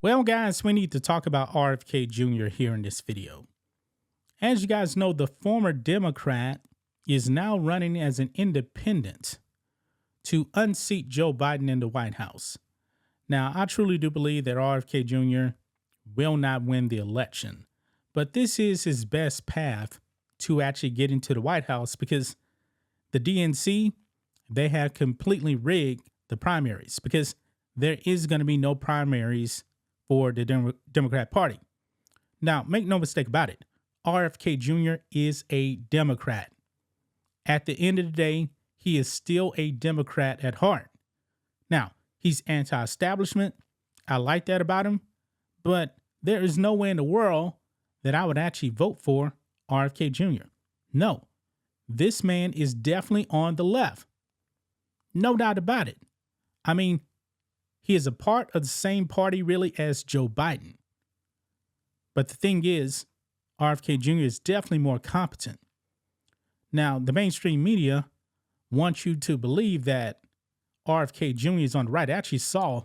Well, guys, we need to talk about RFK Jr. here in this video. As you guys know, the former Democrat is now running as an independent to unseat Joe Biden in the White House. Now, I truly do believe that RFK Jr. will not win the election, but this is his best path to actually get into the White House because the DNC, they have completely rigged the primaries because there is going to be no primaries for the Democrat Party. Now, make no mistake about it. RFK Jr. is a Democrat. At the end of the day, he is still a Democrat at heart. Now, he's anti-establishment. I like that about him, but there is no way in the world that I would actually vote for RFK Jr. No, this man is definitely on the left. No doubt about it. I mean, he is a part of the same party really as Joe Biden. But the thing is, RFK Jr. is definitely more competent. Now, the mainstream media wants you to believe that RFK Jr. is on the right. I actually saw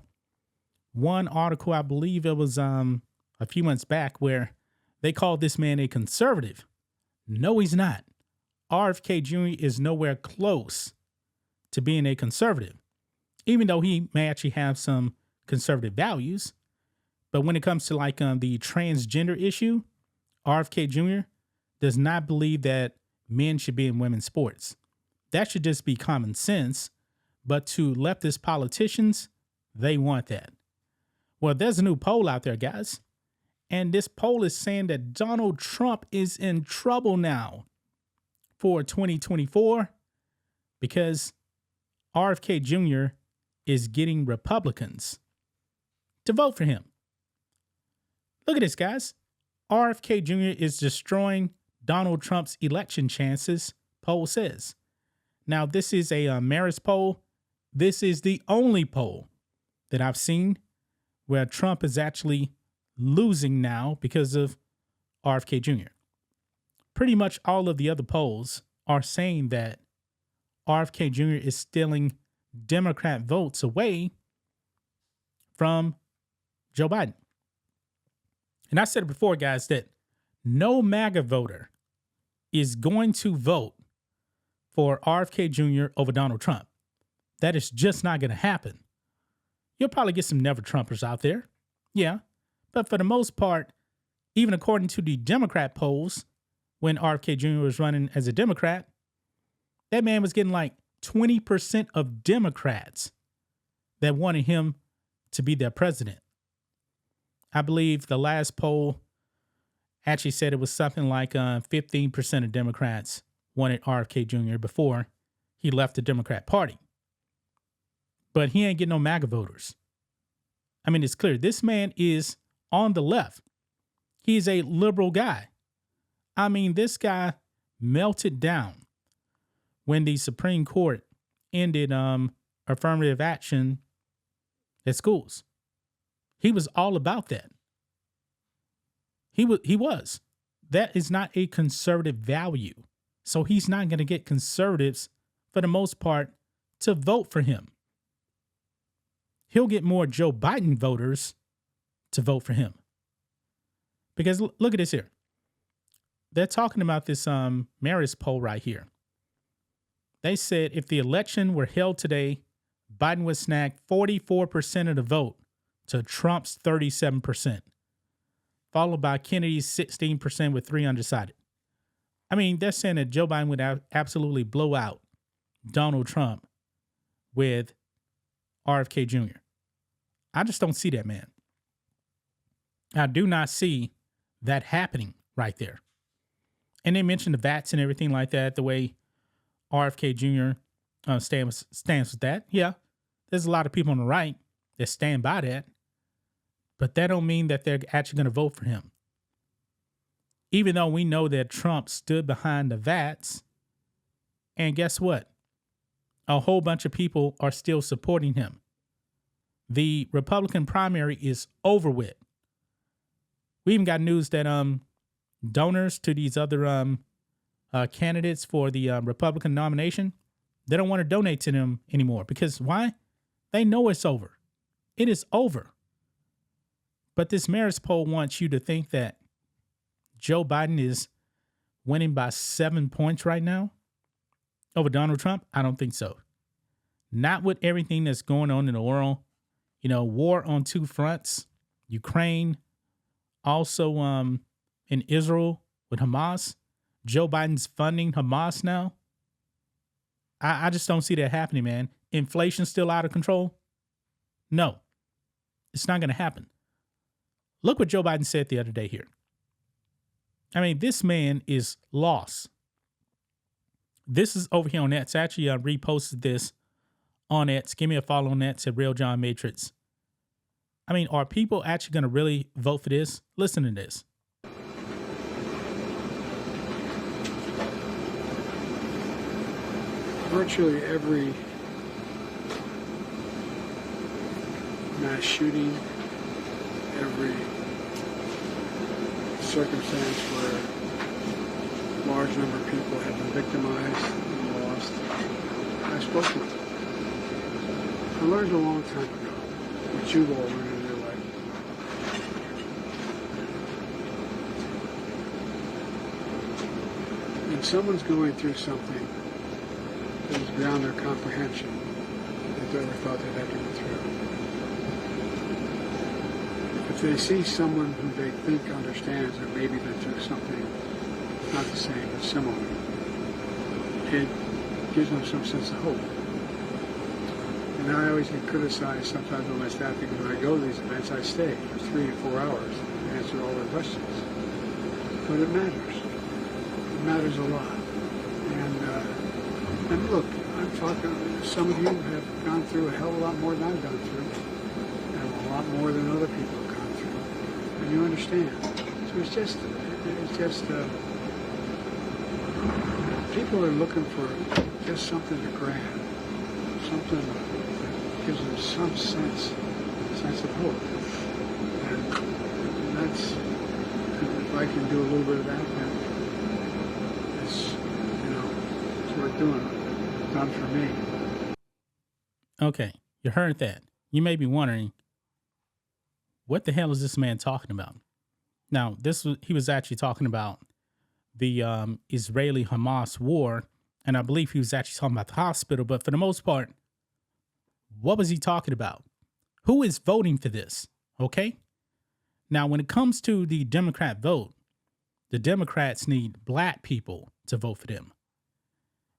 one article, I believe it was a few months back, where they called this man a conservative. No, he's not. RFK Jr. is nowhere close to being a conservative, even though he may actually have some conservative values. But when it comes to like the transgender issue, RFK Jr. does not believe that men should be in women's sports. That should just be common sense. But to leftist politicians, they want that. Well, there's a new poll out there, guys. And this poll is saying that Donald Trump is in trouble now for 2024 because RFK Jr. is getting Republicans to vote for him. Look at this, guys. RFK Jr. is destroying Donald Trump's election chances, poll says. Now, this is a Marist poll. This is the only poll that I've seen where Trump is actually losing now because of RFK Jr. Pretty much all of the other polls are saying that RFK Jr. is stealing Democrat votes away from Joe Biden. And I said it before, guys, that no MAGA voter is going to vote for RFK Jr. over Donald Trump. That is just not going to happen. You'll probably get some never Trumpers out there. Yeah. But for the most part, even according to the Democrat polls, when RFK Jr. was running as a Democrat, that man was getting like 20% of Democrats that wanted him to be their president. I believe the last poll actually said it was something like 15% of Democrats wanted RFK Jr. before he left the Democrat Party. But he ain't getting no MAGA voters. I mean, it's clear. This man is on the left. He's a liberal guy. I mean, this guy melted down when the Supreme Court ended affirmative action at schools. He was all about that. He was. That is not a conservative value. So he's not going to get conservatives, for the most part, to vote for him. He'll get more Joe Biden voters to vote for him. Because look at this here. They're talking about this Marist poll right here. They said if the election were held today, Biden would snag 44% of the vote to Trump's 37%, followed by Kennedy's 16% with 3 undecided. I mean, they're saying that Joe Biden would absolutely blow out Donald Trump with RFK Jr. I just don't see that, man. I do not see that happening right there. And they mentioned the VATs and everything like that, the way RFK Jr. stands with that. Yeah, there's a lot of people on the right that stand by that, but that don't mean that they're actually going to vote for him. Even though we know that Trump stood behind the VATs, and guess what? A whole bunch of people are still supporting him. The Republican primary is over with. We even got news that donors to these other candidates for the Republican nomination, they don't want to donate to them anymore. Because why? They know it's over. It is over. But this Marist poll wants you to think that Joe Biden is winning by 7 points right now over Donald Trump. I don't think so. Not with everything that's going on in the world. You know, war on two fronts, Ukraine, also in Israel with Hamas. Joe Biden's funding Hamas now. I just don't see that happening, man. Inflation's still out of control. No, it's not going to happen. Look what Joe Biden said the other day here. I mean, this man is lost. This is over here on X. Actually, I reposted this on X. Give me a follow on X at Real John Matrix. I mean, are people actually going to really vote for this? Listen to this. Virtually every mass shooting, every circumstance where a large number of people have been victimized and lost, I've spoken to. I learned a long time ago what you've all learned in your life. When someone's going through something that is beyond their comprehension, they've ever thought they'd have to go through. If they see someone who they think understands that maybe they took something not the same but similar, it gives them some sense of hope. And I always get criticized sometimes by my staff because when I go to these events, I stay for 3 to 4 hours and answer all their questions. But it matters. It matters a lot. And look, I'm talking, some of you have gone through a hell of a lot more than I've gone through, and a lot more than other people have gone through. And you understand. So it's just people are looking for just something to grab, something that gives them some sense of hope. And that's, if I can do a little bit of that, then it's worth doing. Done for me. Okay, you heard that. You may be wondering, what the hell is this man talking about? Now, he was actually talking about the Israeli-Hamas war, and I believe he was actually talking about the hospital, but for the most part, what was he talking about? Who is voting for this? Okay? Now, when it comes to the Democrat vote, the Democrats need black people to vote for them.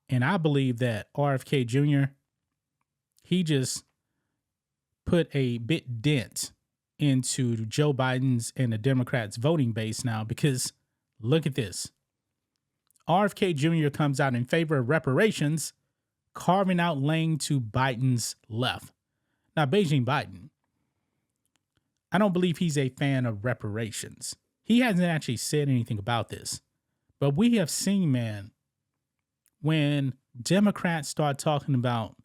And I believe that RFK Jr., he just put a bit dent into Joe Biden's and the Democrats' voting base now, because look at this. RFK Jr. comes out in favor of reparations, carving out lane to Biden's left. Now, Beijing Biden, I don't believe he's a fan of reparations. He hasn't actually said anything about this. But we have seen, man, when Democrats start talking about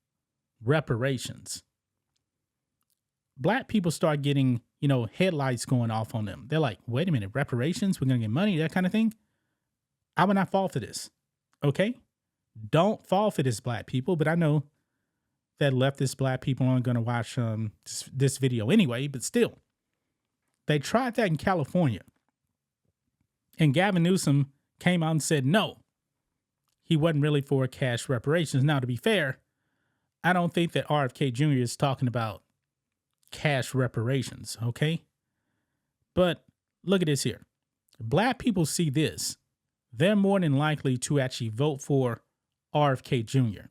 reparations, black people start getting, headlights going off on them. They're like, wait a minute, reparations? We're going to get money, that kind of thing? I would not fall for this. Okay? Don't fall for this, black people. But I know that leftist black people aren't going to watch this video anyway, but still. They tried that in California. And Gavin Newsom came out and said no. He wasn't really for cash reparations. Now, to be fair, I don't think that RFK Jr. is talking about cash reparations, okay? But look at this here. Black people see this. They're more than likely to actually vote for RFK Jr.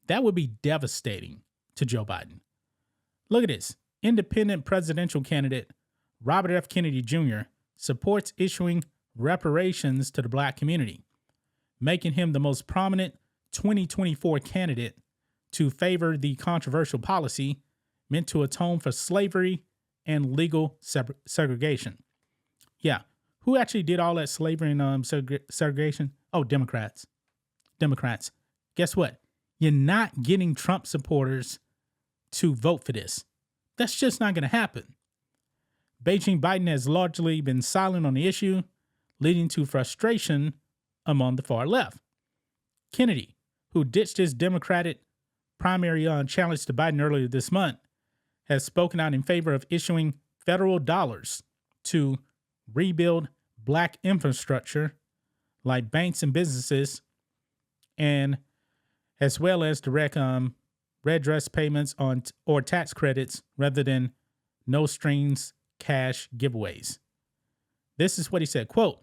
That would be devastating to Joe Biden. Look at this. Independent presidential candidate Robert F. Kennedy Jr. supports issuing reparations to the black community, making him the most prominent 2024 candidate to favor the controversial policy meant to atone for slavery and legal segregation. Yeah, who actually did all that slavery and segregation? Oh, Democrats. Democrats. Guess what? You're not getting Trump supporters to vote for this. That's just not going to happen. Beijing Biden has largely been silent on the issue, leading to frustration among the far left. Kennedy, who ditched his Democratic primary challenge to Biden earlier this month, has spoken out in favor of issuing federal dollars to rebuild black infrastructure like banks and businesses, and as well as direct redress payments on or tax credits rather than no strings cash giveaways. This is what he said, quote,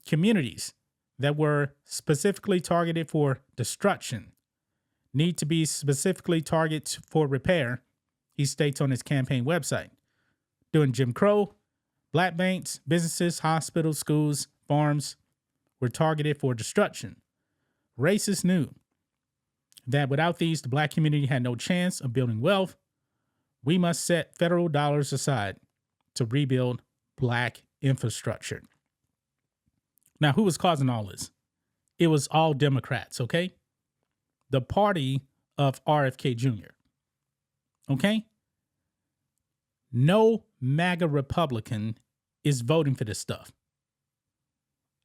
communities that were specifically targeted for destruction need to be specifically targeted for repair, he states on his campaign website. During Jim Crow, black banks, businesses, hospitals, schools, farms were targeted for destruction. Racists knew that without these, the black community had no chance of building wealth. We must set federal dollars aside to rebuild black infrastructure. Now, who was causing all this? It was all Democrats, okay? The party of RFK Jr., okay? No MAGA Republican is voting for this stuff.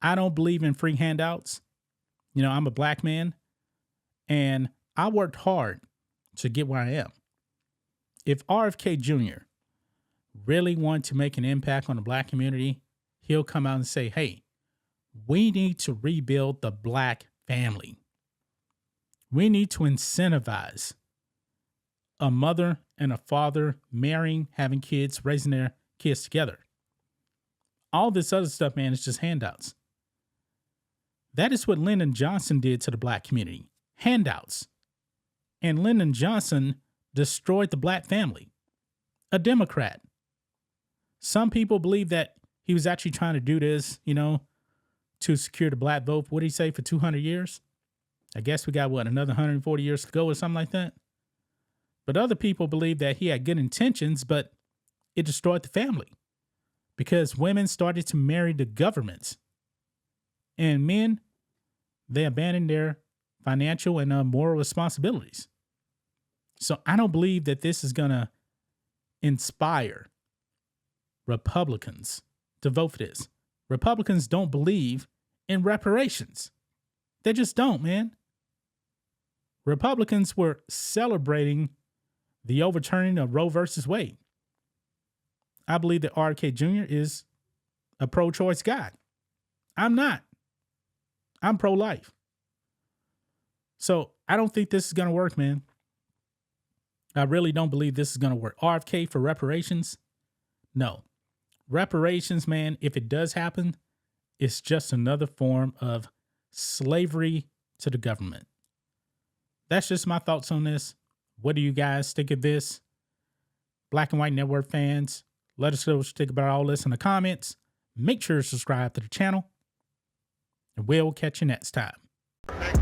I don't believe in free handouts. You know, I'm a black man, and I worked hard to get where I am. If RFK Jr. really wanted to make an impact on the black community, he'll come out and say, hey, we need to rebuild the black family. We need to incentivize a mother and a father marrying, having kids, raising their kids together. All this other stuff, man, is just handouts. That is what Lyndon Johnson did to the black community. Handouts. And Lyndon Johnson destroyed the black family. A Democrat. Some people believe that he was actually trying to do this, you know, to secure the black vote. What did he say, for 200 years? I guess we got, another 140 years to go or something like that? But other people believe that he had good intentions, but it destroyed the family because women started to marry the government. And men, they abandoned their financial and moral responsibilities. So I don't believe that this is going to inspire Republicans to vote for this. Republicans don't believe in reparations. They just don't, man. Republicans were celebrating the overturning of Roe versus Wade. I believe that RFK Jr. is a pro-choice guy. I'm not. I'm pro-life. So I don't think this is going to work, man. I really don't believe this is going to work. RFK for reparations? No. Reparations, man, if it does happen, it's just another form of slavery to the government. That's just my thoughts on this. What do you guys think of this? Black and White Network fans, let us know what you think about all this in the comments. Make sure to subscribe to the channel, and we'll catch you next time.